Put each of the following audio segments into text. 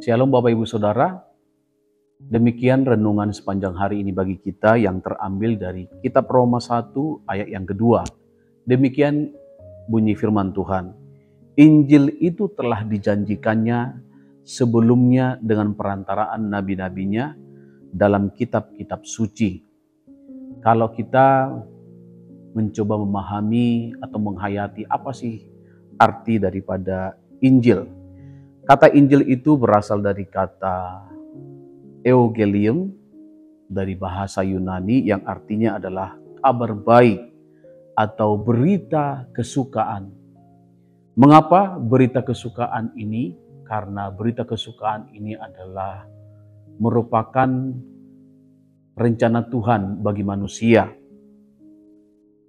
Shalom Bapak Ibu Saudara, demikian renungan sepanjang hari ini bagi kita yang terambil dari kitab Roma 1 ayat yang kedua. Demikian bunyi firman Tuhan. Injil itu telah dijanjikannya sebelumnya dengan perantaraan nabi-nabinya dalam kitab-kitab suci. Kalau kita mencoba memahami atau menghayati apa sih arti daripada Injil. Kata Injil itu berasal dari kata Evangelium dari bahasa Yunani yang artinya adalah kabar baik atau berita kesukaan. Mengapa berita kesukaan ini? Karena berita kesukaan ini adalah merupakan rencana Tuhan bagi manusia.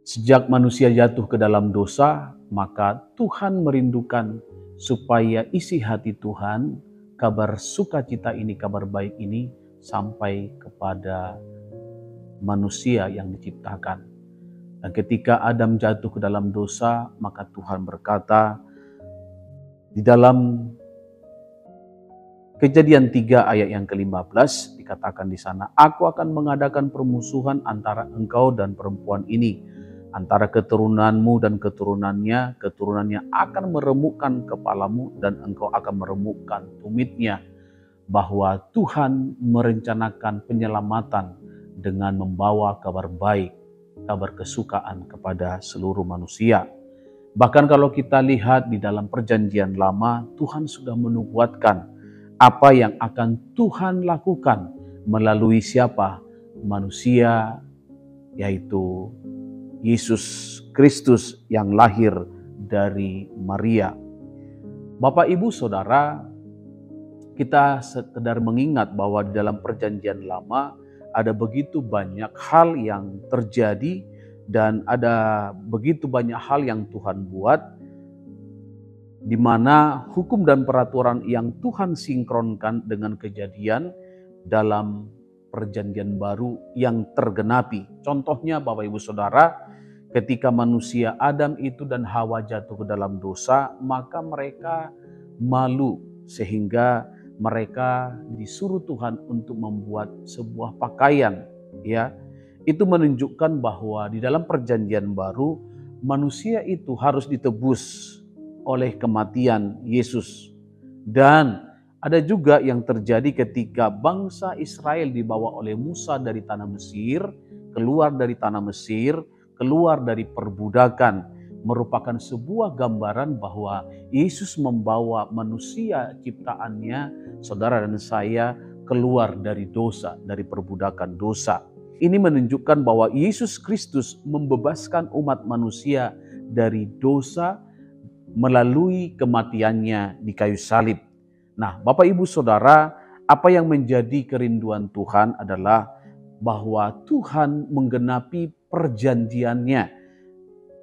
Sejak manusia jatuh ke dalam dosa, maka Tuhan merindukan supaya isi hati Tuhan, kabar sukacita ini, kabar baik ini sampai kepada manusia yang diciptakan. Dan ketika Adam jatuh ke dalam dosa, maka Tuhan berkata di dalam Kejadian 3 ayat yang ke-15 dikatakan di sana, "Aku akan mengadakan permusuhan antara engkau dan perempuan ini, antara keturunanmu dan keturunannya akan meremukkan kepalamu dan engkau akan meremukkan tumitnya." Bahwa Tuhan merencanakan penyelamatan dengan membawa kabar baik, kabar kesukaan kepada seluruh manusia. Bahkan kalau kita lihat di dalam perjanjian lama, Tuhan sudah menubuatkan apa yang akan Tuhan lakukan melalui siapa? Manusia, yaitu Yesus Kristus yang lahir dari Maria. Bapak Ibu Saudara, kita sekedar mengingat bahwa di dalam perjanjian lama ada begitu banyak hal yang terjadi dan ada begitu banyak hal yang Tuhan buat, di mana hukum dan peraturan yang Tuhan sinkronkan dengan kejadian dalam perjanjian baru yang tergenapi. Contohnya Bapak Ibu Saudara, ketika manusia Adam itu dan Hawa jatuh ke dalam dosa, maka mereka malu sehingga mereka disuruh Tuhan untuk membuat sebuah pakaian, ya. Itu menunjukkan bahwa di dalam perjanjian baru manusia itu harus ditebus oleh kematian Yesus. Dan ada juga yang terjadi ketika bangsa Israel dibawa oleh Musa dari tanah Mesir, keluar dari tanah Mesir, keluar dari perbudakan, merupakan sebuah gambaran bahwa Yesus membawa manusia ciptaannya, saudara dan saya, keluar dari dosa, dari perbudakan dosa. Ini menunjukkan bahwa Yesus Kristus membebaskan umat manusia dari dosa melalui kematiannya di kayu salib. Nah, Bapak Ibu Saudara, apa yang menjadi kerinduan Tuhan adalah bahwa Tuhan menggenapi perjanjiannya.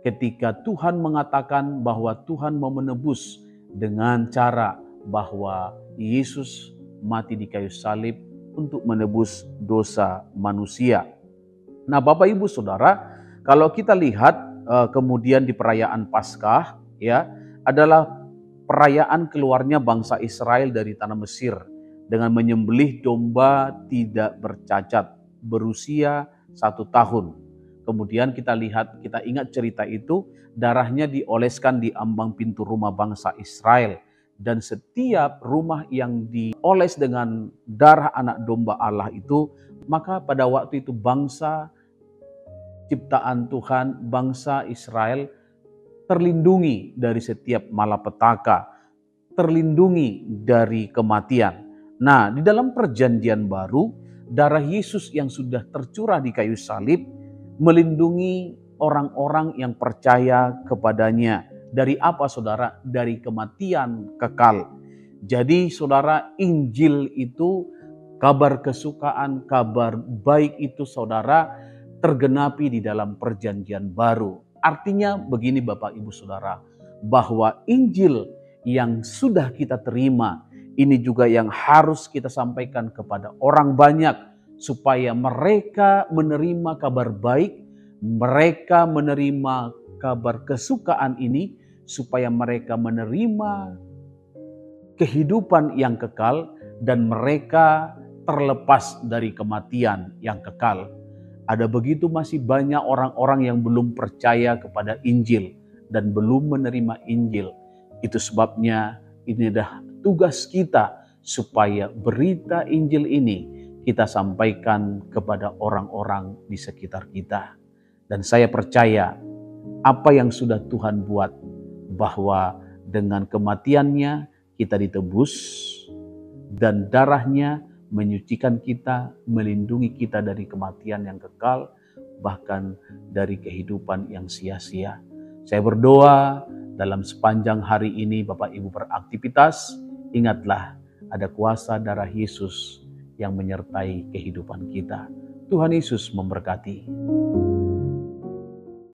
Ketika Tuhan mengatakan bahwa Tuhan mau menebus dengan cara bahwa Yesus mati di kayu salib untuk menebus dosa manusia. Nah, Bapak Ibu Saudara, kalau kita lihat kemudian di perayaan Paskah, ya, adalah perayaan keluarnya bangsa Israel dari tanah Mesir dengan menyembelih domba tidak bercacat berusia 1 tahun. Kemudian kita ingat cerita itu, darahnya dioleskan di ambang pintu rumah bangsa Israel. Dan setiap rumah yang dioles dengan darah anak domba Allah itu, maka pada waktu itu bangsa ciptaan Tuhan, bangsa Israel terlindungi dari setiap malapetaka, terlindungi dari kematian. Nah, di dalam perjanjian baru, darah Yesus yang sudah tercurah di kayu salib melindungi orang-orang yang percaya kepadanya. Dari apa saudara? Dari kematian kekal. Jadi saudara, Injil itu, kabar kesukaan, kabar baik itu saudara, tergenapi di dalam perjanjian baru. Artinya begini Bapak Ibu Saudara, bahwa Injil yang sudah kita terima, ini juga yang harus kita sampaikan kepada orang banyak, supaya mereka menerima kabar baik, mereka menerima kabar kesukaan ini, supaya mereka menerima kehidupan yang kekal dan mereka terlepas dari kematian yang kekal. Ada begitu masih banyak orang-orang yang belum percaya kepada Injil dan belum menerima Injil. Itu sebabnya ini adalah tugas kita supaya berita Injil ini kita sampaikan kepada orang-orang di sekitar kita. Dan saya percaya apa yang sudah Tuhan buat, bahwa dengan kematiannya kita ditebus dan darahnya menyucikan kita, melindungi kita dari kematian yang kekal, bahkan dari kehidupan yang sia-sia. Saya berdoa dalam sepanjang hari ini Bapak Ibu beraktivitas, ingatlah ada kuasa darah Yesus yang menyertai kehidupan kita. Tuhan Yesus memberkati.